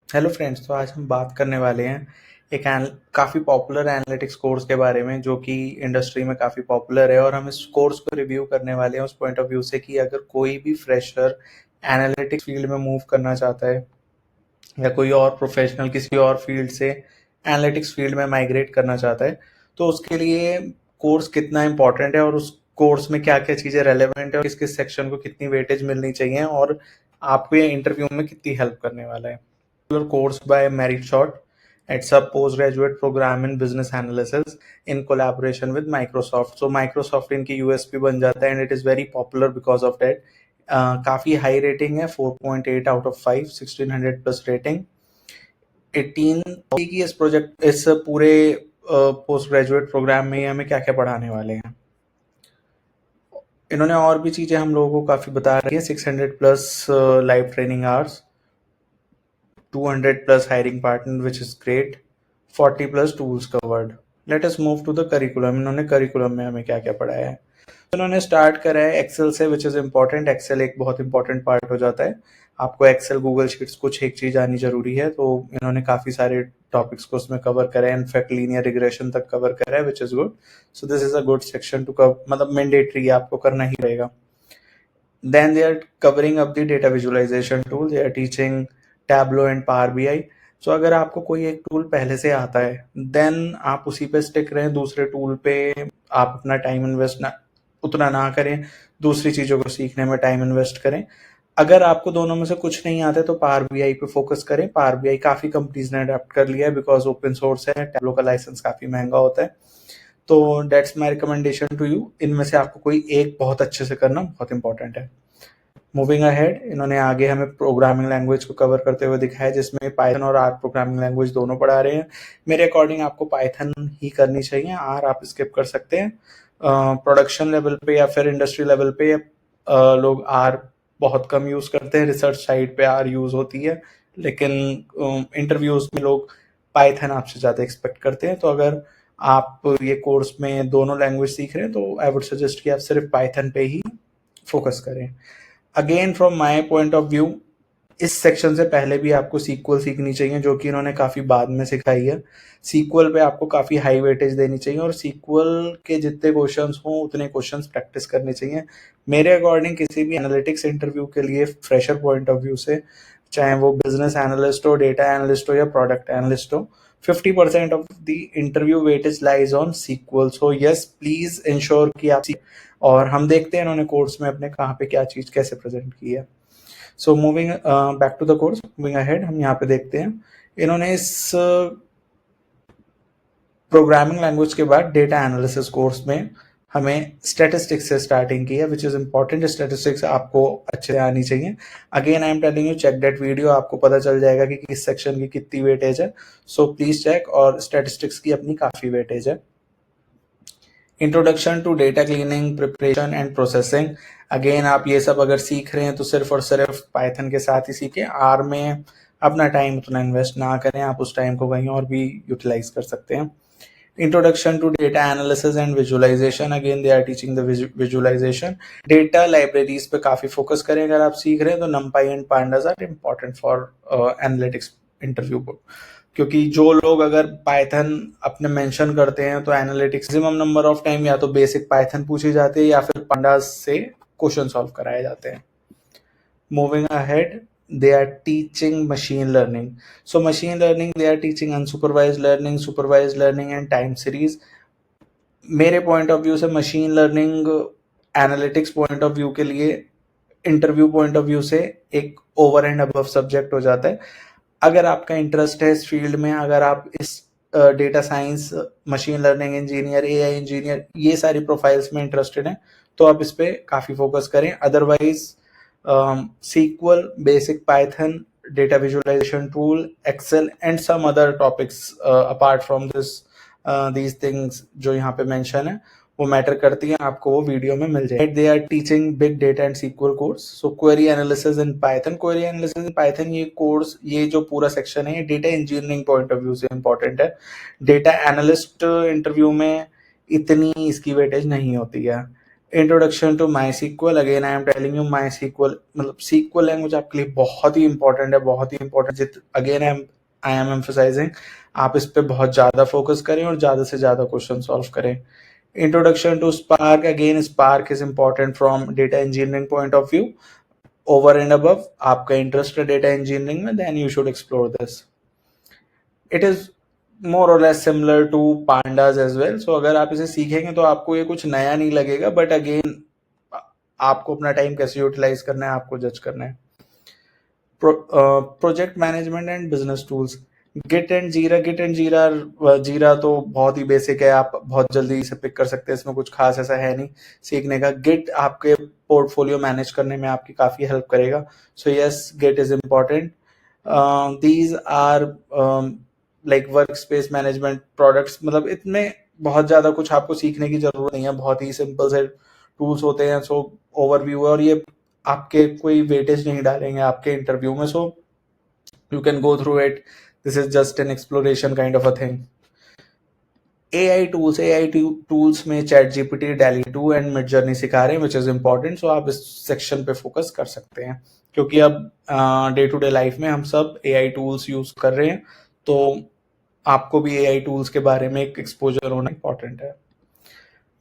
Hello friends, तो आज हम बात करने वाले हैं एक काफ़ी पॉपुलर एनालिटिक्स कोर्स के बारे में जो कि इंडस्ट्री में काफ़ी पॉपुलर है। और हम इस कोर्स को रिव्यू करने वाले हैं उस पॉइंट ऑफ व्यू से कि अगर कोई भी फ्रेशर एनालिटिक्स फील्ड में मूव करना चाहता है या कोई और प्रोफेशनल किसी और फील्ड से एनालिटिक्स फील्ड में माइग्रेट करना चाहता है तो उसके लिए कोर्स कितना इंपॉर्टेंट है और उस कोर्स में क्या क्या चीज़ें रेलेवेंट है और किस किस सेक्शन को कितनी वेटेज मिलनी चाहिए और आपको ये इंटरव्यू में कितनी हेल्प करने वाला है। Course by Merit Short. It's a postgraduate program in business analysis in collaboration with Microsoft. So Microsoft इनकी USP बन जाता है and it is very popular because of that. काफ़ी हाई रेटिंग है 4.8 आउट ऑफ 5 1600 प्लस रेटिंग 18 की इस पूरे post graduate programme में हमें क्या क्या पढ़ाने वाले हैं। इन्होंने और भी चीज़ें हम लोगों को काफ़ी बता रही है 600 plus live training hours 200 plus hiring partner which is great 40 plus tools covered। let us move to the curriculum। इन्होंने curriculum में हमें क्या क्या पढ़ाया है। तो इन्होंने स्टार्ट करा है एक्सेल से विच इज़ इम्पॉर्टेंट। एक्सेल एक बहुत इंपॉर्टेंट पार्ट हो जाता है। आपको एक्सेल गूगल शीट्स कुछ एक चीज़ आनी जरूरी है, तो इन्होंने काफ़ी सारे टॉपिक्स को उसमें कवर करा है। इनफैक्ट लीनियर रिग्रेशन तक कवर करा है which is good. So this is a good section two cover, मतलब मैंडेटरी आपको करना ही रहेगा। Then they are covering up the data visualization tool. They are teaching Tableau and Power BI। So अगर आपको कोई एक टूल पहले से आता है देन आप उसी पे स्टिक रहें, दूसरे टूल पे आप अपना टाइम इन्वेस्ट उतना ना करें, दूसरी चीज़ों को सीखने में टाइम इन्वेस्ट करें। अगर आपको दोनों में से कुछ नहीं आता है तो पावर बीआई पे फोकस करें। पावर बीआई काफ़ी कंपनीज ने अडेप्ट कर लिया है बिकॉज ओपन सोर्स है। टैब्लो का लाइसेंस काफ़ी महंगा होता है। तो that's my recommendation to you. इनमें से आपको कोई एक बहुत अच्छे से करना बहुत इंपॉर्टेंट है। मूविंग अहेड, इन्होंने आगे हमें प्रोग्रामिंग लैंग्वेज को कवर करते हुए दिखाया जिसमें पाइथन और आर प्रोग्रामिंग लैंग्वेज दोनों पढ़ा रहे हैं। मेरे अकॉर्डिंग आपको पाइथन ही करनी चाहिए, आर आप स्किप कर सकते हैं। प्रोडक्शन लेवल पे या फिर इंडस्ट्री लेवल पे लोग आर बहुत कम यूज करते हैं। रिसर्च साइड पे आर यूज होती है, लेकिन इंटरव्यूज में लोग पाइथन आपसे ज़्यादा एक्सपेक्ट करते हैं। तो अगर आप ये कोर्स में दोनों लैंग्वेज सीख रहे हैं तो आई वुड सजेस्ट कि आप सिर्फ पाइथन पे ही फोकस करें। Again from my point of view, इस सेक्शन से पहले भी आपको सीक्वल सीखनी चाहिए जो कि इन्होंने काफ़ी बाद में सिखाई है। सीक्वल पे आपको काफ़ी हाई वेटेज देनी चाहिए और सीक्वल के जितने क्वेश्चंस हों उतने क्वेश्चंस प्रैक्टिस करने चाहिए। मेरे अकॉर्डिंग किसी भी एनालिटिक्स इंटरव्यू के लिए फ्रेशर पॉइंट ऑफ व्यू से, चाहे वो बिजनेस एनालिस्ट हो, डेटा एनालिस्ट हो या प्रोडक्ट एनालिस्ट हो, 50% of the interview weightage lies on SQL. So yes, please ensure कि आप और हम देखते हैं इन्होंने कोर्स में अपने कहाँ पे क्या चीज़ कैसे प्रेजेंट की है। So moving back to the course, moving ahead, हम यहाँ पे देखते हैं इन्होंने इस प्रोग्रामिंग लैंग्वेज के बाद डेटा एनालिसिस कोर्स में हमें स्टैटिस्टिक्स से स्टार्टिंग की है विच इज़ इंपॉर्टेंट। स्टैटिस्टिक्स आपको अच्छे से आनी चाहिए। Again I am telling you, check that video, आपको पता चल जाएगा कि किस सेक्शन की कितनी वेटेज है। So please check. और स्टैटिस्टिक्स की अपनी काफ़ी वेटेज है। Introduction to data cleaning, preparation and processing. Again आप ये सब अगर सीख रहे हैं तो सिर्फ और सिर्फ पाइथन के साथ ही सीखें। आर में अपना टाइम उतना इन्वेस्ट ना करें, आप उस टाइम को कहीं और भी यूटिलाइज कर सकते हैं। Introduction to data analysis and visualisation, again they are teaching the visualisation. Data libraries पे काफी फोकस करें अगर आप सीख रहे हैं तो numpy and pandas are important for analytics interview को, क्योंकि जो लोग अगर पाइथन अपने मेंशन करते हैं तो analytics maximum number of time या तो बेसिक पाइथन पूछी जाती है या फिर pandas से क्वेश्चन सॉल्व कराए जाते हैं। Moving ahead, they are teaching machine learning. So machine learning, they are teaching unsupervised learning, supervised learning and time series। मेरे पॉइंट ऑफ व्यू से machine learning analytics point of view के लिए interview point of view से एक over and above subject हो जाता है। अगर आपका इंटरेस्ट है इस फील्ड में, अगर आप इस data science, machine learning engineer, AI engineer, ये सारी प्रोफाइल्स में इंटरेस्टेड हैं तो आप इस पे काफ़ी फोकस करें। Otherwise SQL, basic Python, data visualization tool, Excel and some other topics apart from this, these things जो यहाँ पे मेंशन है वो मैटर करती हैं, आपको वो वीडियो में मिल जाए। They are teaching big data and SQL course. So query analysis in Python, query analysis in Python, ये कोर्स, ये जो पूरा सेक्शन है ये data engineering point of view से इंपॉर्टेंट है। डेटा एनालिस्ट इंटरव्यू में इतनी इसकी वेटेज नहीं होती है। Introduction to MySQL, again I am telling you MySQL मतलब सीक्वल लैंग्वेज आपके लिए बहुत ही इंपॉर्टेंट है, बहुत ही important. Again I M emphasising आप इस पे बहुत ज़्यादा फोकस करें और ज़्यादा से ज़्यादा क्वेश्चन सॉल्व करें। Introduction to spark, again spark is important from data engineering point of view. Over and above आपका इंटरेस्ट है डेटा इंजीनियरिंग में, then you should explore this. It is more और less similar to pandas as well. So अगर आप इसे सीखेंगे तो आपको ये कुछ नया नहीं लगेगा, बट अगेन आपको अपना टाइम कैसे यूटिलाइज करना है आपको जज करना है। Project management and business tools, Git and Jira. Git and Jira, Jira तो बहुत ही बेसिक है, आप बहुत जल्दी इसे पिक कर सकते हैं, इसमें कुछ खास ऐसा है नहीं सीखने का। गिट आपके पोर्टफोलियो मैनेज करने में आपकी काफ़ी हेल्प करेगा। So yes, Git is important. These are like work space management products, मतलब इतने बहुत ज़्यादा कुछ आपको सीखने की ज़रूरत नहीं है, बहुत ही सिंपल से टूल्स होते हैं। सो ओवरव्यू है और ये आपके कोई वेटेज नहीं डालेंगे आपके इंटरव्यू में। सो you can go through it. This is just an exploration kind of a thing. AI tools में ChatGPT, DALL-E 2 and Midjourney सिखा रहे हैं, विच इज इम्पोर्टेंट। सो आप इस सेक्शन पे फोकस कर सकते हैं, क्योंकि अब डे टू डे लाइफ में हम सब AI टूल्स यूज कर रहे हैं, तो आपको भी AI टूल्स के बारे में एक एक्सपोजर होना इंपॉर्टेंट है।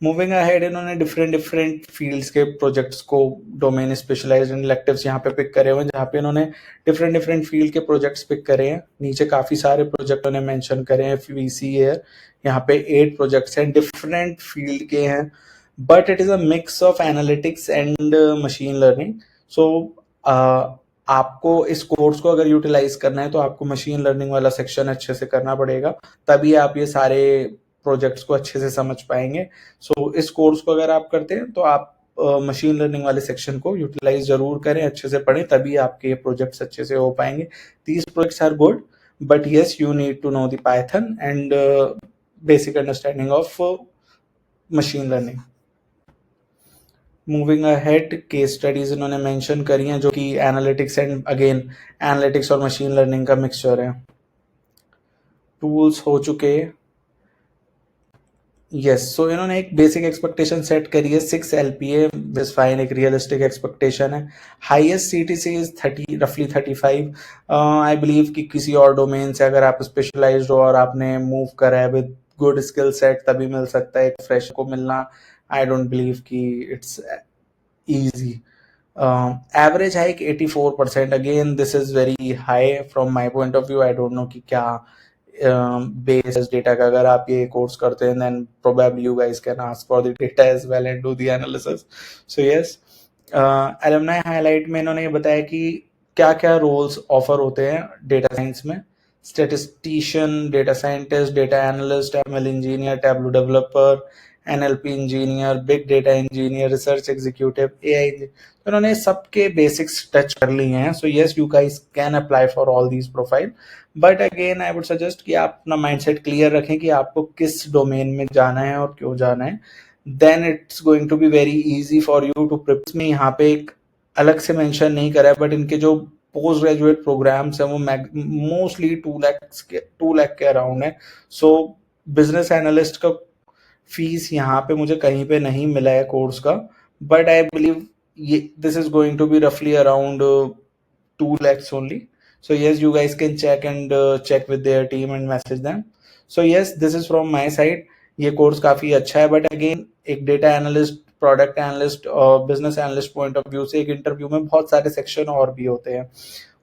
मूविंग अहेड, इन्होंने डिफरेंट फील्ड्स के प्रोजेक्ट्स को डोमेन स्पेशलाइज्ड इन इलेक्टिव्स यहाँ पे पिक करे हुए हैं, जहाँ पे इन्होंने डिफरेंट फील्ड के प्रोजेक्ट्स पिक करे हैं। नीचे काफी सारे प्रोजेक्ट उन्हें मेंशन करे हैं। वीसी है यहाँ पे 8 प्रोजेक्ट्स हैं, डिफरेंट फील्ड के हैं, but it is a mix of analytics and machine learning. So आपको इस कोर्स को अगर यूटिलाइज करना है तो आपको मशीन लर्निंग वाला सेक्शन अच्छे से करना पड़ेगा, तभी आप ये सारे प्रोजेक्ट्स को अच्छे से समझ पाएंगे। सो इस कोर्स को अगर आप करते हैं तो आप मशीन लर्निंग वाले सेक्शन को यूटिलाइज जरूर करें, अच्छे से पढ़ें, तभी आपके ये प्रोजेक्ट्स अच्छे से हो पाएंगे। These projects are good, but yes you need to know the Python and basic understanding of machine learning. Moving ahead, case studies इन्होंने मेंशन करी हैं, जो कि एनालिटिक्स एंड अगेन एनालिटिक्स और मशीन लर्निंग का मिक्सचर है। टूल्स हो चुके। यस, सो इन्होंने एक बेसिक एक्सपेक्टेशन सेट करी है 6 LPA, दिस फाइन, एक रियलिस्टिक एक्सपेक्टेशन है। हाईएस्ट CTC इज 30, रफली 35। आई बिलीव कि किसी और डोमेन से अगर आप स्पेशलाइज्ड हो और आपने मूव करा है विद गुड स्किल सेट तभी मिल सकता है, एक फ्रेश को मिलना आई डोंट बिलीव कि it's easy. Average hike 84%, again this is very high from my point of view. I don't know कि क्या बेस डेटा का अगर आप ये कोर्स करते हैं, then probably you guys can ask for the data as well and do the analysis. So yes, alumni highlight में इन्होंने ये बताया कि क्या क्या रोल्स ऑफर होते हैं डेटा साइंस में। Statistician, data scientist, data analyst, ML engineer, tableau developer, NLP engineer, big data engineer, research executive, AI। तो इन्होंने सबके बेसिक्स टच कर लिए हैं। So yes, you guys can apply for all these profile, but again I would suggest कि आप अपना mindset clear रखें कि आपको किस डोमेन में जाना है और क्यों जाना है। Then it's going to be very easy for you to prepare. में यहाँ पे एक अलग से मेंशन नहीं करा है, बट इनके जो पोस्ट ग्रेजुएट प्रोग्राम्स हैं वो मोस्टली 2 लाख के अराउंड है। सो बिजनेस एनालिस्ट का फीस यहाँ पे मुझे कहीं पे नहीं मिला है कोर्स का, बट आई बिलीव ये this is going to be रफली around 2 lakhs only. So yes, you guys can check and check with their team and message them. So yes, this is from my side. ये course काफी अच्छा है, but again एक data analyst, product analyst और business analyst point of view से एक interview में बहुत सारे सेक्शन और भी होते हैं।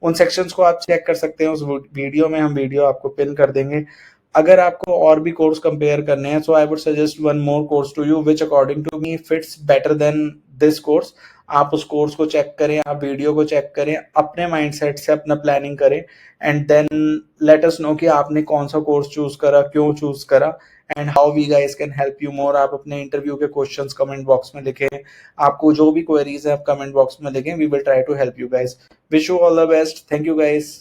उन सेक्शंस को आप चेक कर सकते हैं उस वीडियो में, हम वीडियो आपको पिन कर देंगे। अगर आपको और भी कोर्स कंपेयर करने हैं, so I would suggest one more course to you which according to me fits better than this course. आप उस कोर्स को चेक करें, आप वीडियो को चेक करें, अपने माइंडसेट से अपना प्लानिंग करें, and then let us know कि आपने कौन सा कोर्स चूज करा, क्यों चूज करा, and how we guys can help you more. आप अपने इंटरव्यू के क्वेश्चंस कमेंट बॉक्स में लिखें, आपको जो भी क्वेरीज है आप कमेंट बॉक्स में लिखें, we will try to help you guys. Wish you all the best, thank you guys.